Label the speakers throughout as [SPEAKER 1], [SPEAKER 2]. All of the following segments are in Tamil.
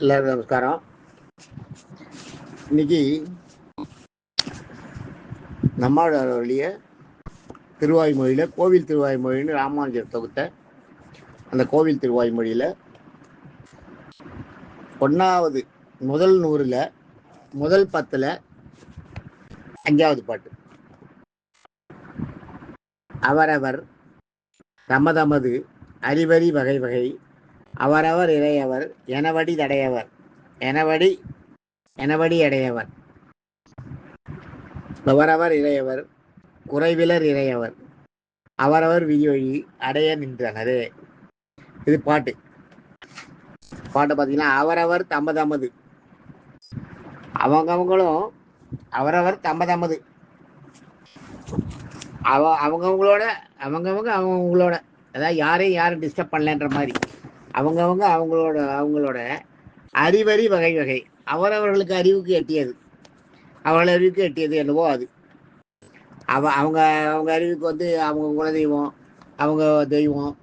[SPEAKER 1] எல்லாருக்கும் நமஸ்காரம். இன்னைக்கு நம்மளுடைய திருவாய்மொழியில கோவில் திருவாய்மொழின்னு ராமானுஜர் தொகுத்த அந்த கோவில் திருவாய்மொழியில ஒன்னாவது முதல் 100ல் முதல் 10ல் 5வது பாட்டு. அவரவர் தமதமது அறிவறி வகை வகை அவரவர் இறையவர் எனவடி தடையவர் எனவடி அடையவர் அவரவர் இறையவர் குறைவிலர் இறையவர் அவரவர் விதிவழி அடைய நின்றனரே. இது பாட்டு பார்த்தீங்கன்னா, அவரவர் தமதமது, அவங்கவுங்களும் அவரவர் தமதமது, அவங்கவுங்களோட அதாவது யாரையும் டிஸ்டர்ப் பண்ணலன்ற மாதிரி அவங்களோட அறிவறி வகை வகை அவரவர்களுக்கு அறிவுக்கு எட்டியது, அவர்கள் அறிவுக்கு எட்டியது என்னவோ அது. அவங்க அறிவுக்கு அவங்க குலதெய்வம், அவங்க தெய்வம்,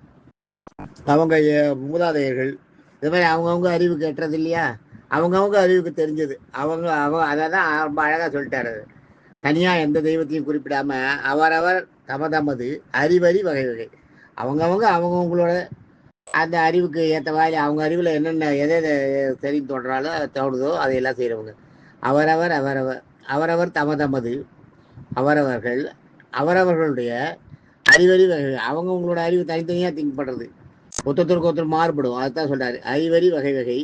[SPEAKER 1] அவங்க மூதாதையர்கள், இது மாதிரி அவங்கவுங்க அறிவுக்கு எட்டுறது இல்லையா, அவங்கவுங்க அறிவுக்கு தெரிஞ்சது. அதை தான் ரொம்ப அழகாக சொல்லிட்டாரு. தனியாக எந்த தெய்வத்தையும் குறிப்பிடாம அவரவர் தமதமது அறிவறி வகை வகை அவங்கவுங்களோட அந்த அறிவுக்கு ஏற்ற மாதிரி அவங்க அறிவில் என்னென்ன எதை தெரிந்து தோணுதோ அதையெல்லாம் செய்கிறவங்க. அவரவர் தமதமது அவரவர்களுடைய அறிவறி வகை அவங்கவுங்களோட அறிவு தனித்தனியாக திங்க் பண்ணுறது, ஒருத்தருக்கு மாறுபடும். அதுதான் சொல்கிறாரு, அறிவறி வகை வகை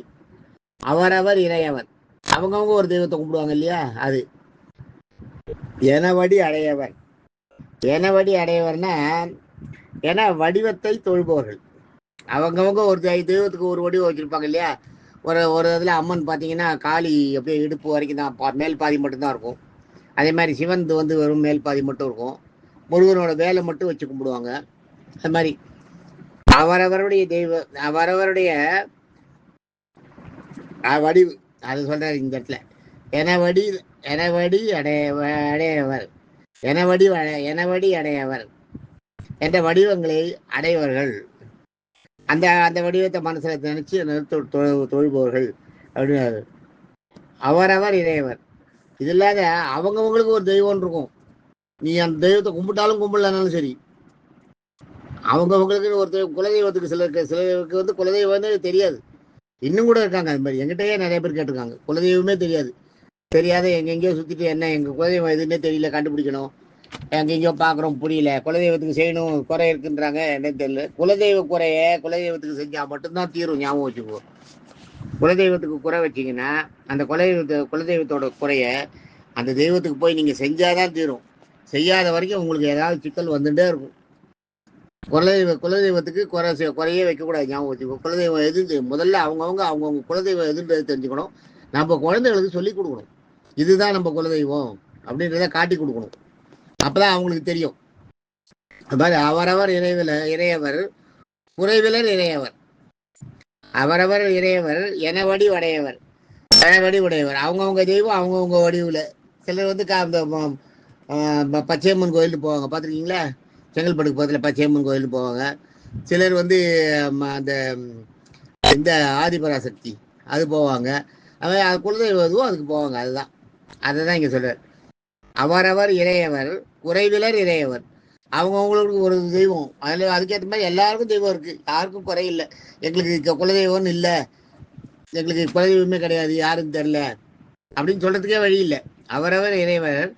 [SPEAKER 1] அவரவர் இறையவர். அவங்கவுங்க ஒரு தெய்வத்தை கும்பிடுவாங்க இல்லையா, அது எனவடி அடையவர்னா என வடிவத்தை தொழுபவர்கள். அவங்கவுங்க ஒரு தெய்வத்துக்கு ஒரு வடிவம் வச்சுருப்பாங்க இல்லையா. ஒரு இதில் அம்மன் பார்த்தீங்கன்னா காளி அப்படியே இடுப்பு வரைக்கும் தான், மேல் பாதி மட்டும்தான் இருக்கும். அதே மாதிரி சிவன் வெறும் மேல் பாதி மட்டும் இருக்கும். முருகனோட வேலை மட்டும் வச்சு கும்பிடுவாங்க. அது மாதிரி அவரவருடைய வடிவு அது சொல்றாரு இந்த இடத்துல. எனவடி அடையவர் என்ற வடிவங்களை அடையவர்கள், அந்த வடிவத்தை மனசுல நினைச்சு தொழுபவர்கள் அப்படின்னு. அவரவர் இறையவர். இது இல்லாத அவங்கவுங்களுக்கு ஒரு தெய்வம் இருக்கும். நீ அந்த தெய்வத்தை கும்பிட்டாலும் கும்பிடலனாலும் சரி, அவங்கவுங்களுக்கு ஒரு குலதெய்வத்துக்கு சிலருக்கு குலதெய்வம் தெரியாது. இன்னும் கூட இருக்காங்க அது மாதிரி. எங்கிட்டயே நிறைய பேர் கேட்டிருக்காங்க, குலதெய்வமே தெரியாத எங்கெங்கேயோ சுற்றிட்டு என்ன எங்கள் குலதெய்வம் எதுன்னே தெரியல, கண்டுபிடிக்கணும், எங்கெங்கேயோ பார்க்குறோம் புரியல, குலதெய்வத்துக்கு செய்யணும், குறை இருக்குன்றாங்க, என்னன்னு தெரியல. குலதெய்வத்துக்கு செஞ்சால் மட்டும்தான் தீரும். ஞாபகம் வச்சுக்கோ, குலதெய்வத்துக்கு குறை வச்சிங்கன்னா அந்த குலதெய்வத்தோட குறைய அந்த தெய்வத்துக்கு போய் நீங்கள் செஞ்சாதான் தீரும். செய்யாத வரைக்கும் உங்களுக்கு ஏதாவது சிக்கல் வந்துட்டே இருக்கும். குலதெய்வத்துக்கு குறையே வைக்கக்கூடாது. ஞாபகம் வச்சுக்கோ, குலதெய்வம் எது முதல்ல அவங்கவுங்க குலதெய்வம் எதுன்றது தெரிஞ்சுக்கணும். நம்ம குழந்தைகளுக்கு சொல்லி கொடுக்கணும், இதுதான் நம்ம குலதெய்வம் அப்படின்றத காட்டி கொடுக்கணும். அப்பதான் அவங்களுக்கு தெரியும். அது மாதிரி அவரவர் இறையவர் குறைவிலர் இறையவர் அவரவர் இறையவர் எனவடி உடையவர் அவங்கவுங்க தெய்வம் அவங்கவுங்க வடிவுல. சிலர் பச்சையம்மன் கோயிலுக்கு போவாங்க, பார்த்துருக்கீங்களா? செங்கல்பட்டுக்கு பக்கத்தில் பச்சையம்மன் கோயிலுக்கு போவாங்க. சிலர் அந்த இந்த ஆதிபராசக்தி அது போவாங்க. அது குலதெய்வம் எதுவும் அதுக்கு போவாங்க. அதை தான் இங்கே சொல்றார். அவரவர் இறையவர் குறைவிலர் இறையவர். அவங்கவுங்களுக்கு ஒரு தெய்வம், அதுக்கேற்ற மாதிரி எல்லாருக்கும் தெய்வம் இருக்கு, யாருக்கும் குறையில்லை. எங்களுக்கு குலதெய்வம்னு இல்லை, எங்களுக்கு குலதெய்வமே கிடையாது, யாருக்கும் தெரில அப்படின்னு சொல்றதுக்கே வழி இல்லை. அவரவர் இறையவர்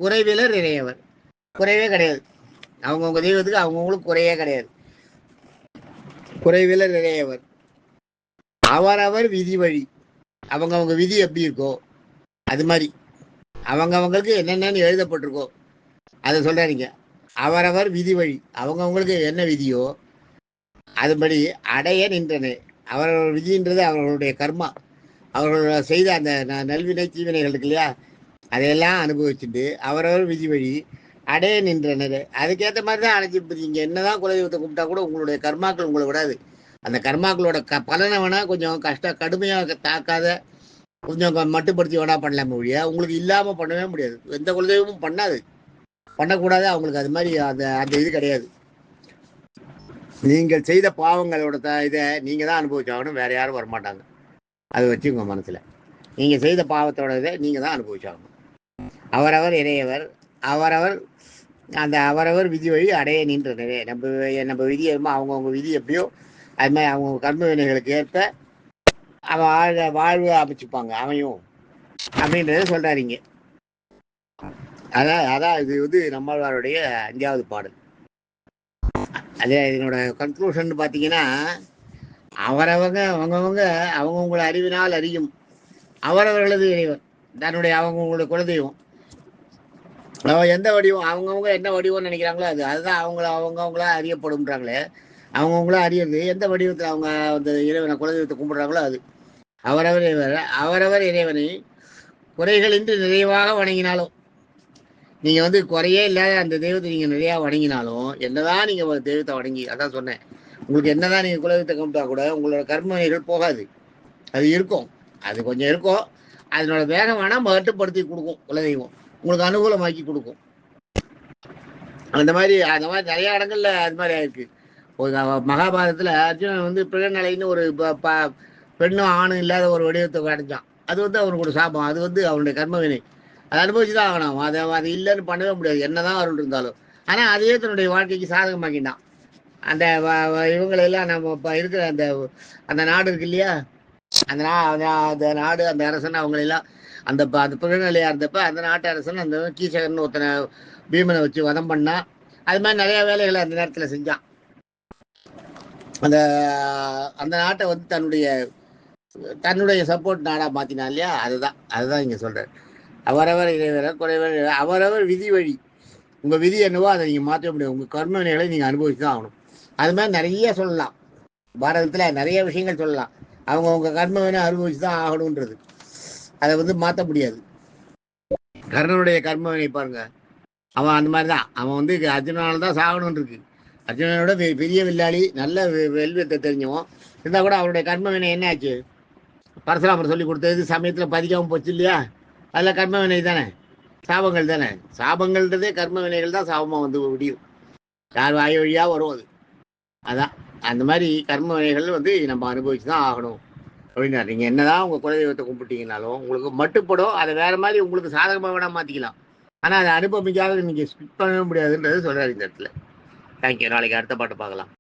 [SPEAKER 1] குறைவிலர் இறையவர். குறைவே கிடையாது. அவங்கவுங்க தெய்வத்துக்கு அவங்கவுங்களுக்கு குறையே கிடையாது. குறைவிலர் இறையவர். அவரவர் விதி வழி. அவங்கவுங்க விதி எப்படி இருக்கோ அது மாதிரி அவங்கவுங்களுக்கு என்னென்னு எழுதப்பட்டிருக்கோ அதை சொல்றாருங்க. அவரவர் விதி வழி, அவங்கவுங்களுக்கு என்ன விதியோ அதுபடி அடைய நின்றன. அவரவர் விதின்றது அவர்களுடைய கர்மா, அவர்கள் செய்த அந்த நல்வினை தீவினைகள் இருக்கு இல்லையா, அதையெல்லாம் அனுபவிச்சுட்டு அவரவர் விதி வழி அடைய நின்றனர். அதுக்கேற்ற மாதிரி தான் அடைஞ்சிட்டு இருக்கீங்க. என்னதான் குலதெய்வத்தை கும்பிட்டா கூட உங்களுடைய கர்மாக்கள் உங்களை விடாது. அந்த கர்மாக்களோட பலனை வேணா கொஞ்சம் கடுமையாக தாக்காத, கொஞ்சம் மட்டுப்படுத்தி வேணா பண்ணலாமே ஒழிய உங்களுக்கு இல்லாம பண்ணவே முடியாது. எந்த குலதெய்வமும் பண்ணக்கூடாது. அவங்களுக்கு அது மாதிரி அந்த இது கிடையாது. நீங்கள் செய்த பாவங்களோட இதை நீங்க தான் அனுபவிச்சாகணும், வேற யாரும் வரமாட்டாங்க. அதை வச்சுங்க மனசில். நீங்கள் செய்த பாவத்தோட இதை நீங்கள் தான் அனுபவிச்சாகணும். அவரவர் இறையவர், அவரவர் அந்த அவரவர் விதி வழி அடைய நின்ற நிறைய. நம்ம விதி அவங்கவுங்க விதி எப்படியோ அது மாதிரி அவங்க கர்ம வினைகளுக்கு ஏற்ப அவன் வாழ்வு அமைச்சுப்பாங்க அமையும் அப்படின்றத சொல்றாருங்க. அதான் இது நம்மளுடைய 5வது பாடல். அதே இதனோட கன்க்ளூஷன் பார்த்தீங்கன்னா, அவங்கவுங்களை அறிவினால் அறியும் அவரவர்களது இறைவன் தன்னுடைய அவங்கவுங்களுடைய குலதெய்வம். எந்த வடிவம் அவங்கவுங்க என்ன வடிவம்னு நினைக்கிறாங்களோ அதுதான் அவங்களா அறியப்படும்ன்றாங்களே. அவங்கவுங்களா அறியறது எந்த வடிவத்தில் அவங்க அந்த இறைவனை குலதெய்வத்தை கும்பிடுறாங்களோ அது. அவரவர் இறைவனை குறைகளின்றி நிறைவாக வணங்கினாலும், நீங்க குறையே இல்லாத அந்த தெய்வத்தை நீங்க நிறையா வணங்கினாலும், என்னதான் நீங்க தெய்வத்தை வணங்கி, அதான் சொன்னேன், உங்களுக்கு என்னதான் நீங்க குலதெய்வத்தை கும்பிட்டா கூட உங்களோட கர்மவினைகள் போகாது. அது இருக்கும், அது கொஞ்சம் இருக்கும். அதனோட வேகம் வேணா மட்டுப்படுத்தி கொடுக்கும் குலதெய்வம், உங்களுக்கு அனுகூலமாக்கி கொடுக்கும். அந்த மாதிரி நிறைய இடங்கள்ல அது மாதிரி ஆயிருக்கு. மகாபாரதத்துல அர்ஜுனன் பிறநிலைன்னு ஒரு பெண்ணும் ஆணும் இல்லாத ஒரு வடிவத்தை அடைஞ்சான். அது அவனுக்கு ஒரு சாபம். அது அவனுடைய கர்மவினை. அதை அனுபவிச்சுதான் ஆகணும். அது இல்லைன்னு பண்ணவே முடியாது, என்னதான் அருள் இருந்தாலும். ஆனா அதையே தன்னுடைய வாழ்க்கைக்கு சாதகமாக்கிட்டான். அந்த இவங்களெல்லாம் நம்ம இப்போ இருக்கிற அந்த நாடு இருக்கு இல்லையா, அந்த நாடு, அந்த அரசன் அவங்களெல்லாம் அந்த பிறநிலையா இருந்தப்ப அந்த நாட்டு அரசன் அந்த கீசகர்னு ஒருத்தனை பீமனை வச்சு வதம் பண்ணா. அது மாதிரி நிறைய வேலைகளை அந்த நேரத்தில் செஞ்சான். அந்த நாட்டை தன்னுடைய சப்போர்ட் நாடா மாத்தினா இல்லையா. அதுதான் இங்க சொல்ற. அவரவர் இறைவர குறைவர் அவரவர் விதி வழி. உங்க விதி என்னவோ அதை நீங்க மாற்ற முடியாது. உங்க கர்ம வினைகளை நீங்க அனுபவிச்சுதான் ஆகணும். அது மாதிரி நிறைய சொல்லலாம். பாரதத்துல நிறைய விஷயங்கள் சொல்லலாம். அவங்க கர்ம வினை அனுபவிச்சுதான் ஆகணும்ன்றது. அதை மாற்ற முடியாது. கர்ணனுடைய கர்ம வினை பாருங்க, அவன் அந்த மாதிரிதான். அவன் அர்ஜுனால்தான் சாகணும்னு இருக்கு. அர்ஜுனனோட பெரிய வில்லாளி, நல்ல வெல்வத்தை தெரிஞ்சவன் இருந்தா கூட அவருடைய கர்ம வினை என்ன ஆச்சு? பரசுராமர் சொல்லி கொடுத்தது சமயத்துல பதிக்காம போச்சு இல்லையா. அதுல கர்ம வினை தானே, சாபங்கள் தானே. சாபங்கள்ன்றதே கர்ம வினைகள் தான் சாபமா முடியும். யார் வாய் வழியா வரும் அது. அதான் அந்த மாதிரி கர்ம வினைகள் நம்ம அனுபவிச்சுதான் ஆகணும் அப்படின்னா. நீங்க என்னதான் உங்க குலதெய்வத்தை கும்பிட்டீங்கனாலும் உங்களுக்கு மட்டுப்படும். அதை வேற மாதிரி உங்களுக்கு சாதகமாக வேணா மாத்திக்கலாம். ஆனா அதை அனுபவிக்காத நீங்க ஸ்கிப் பண்ணவே முடியாதுன்றது சொல்றாரு இந்த இடத்துல. தேங்க்யூ. நாளைக்கு அடுத்த பாட்டு பார்க்கலாம்.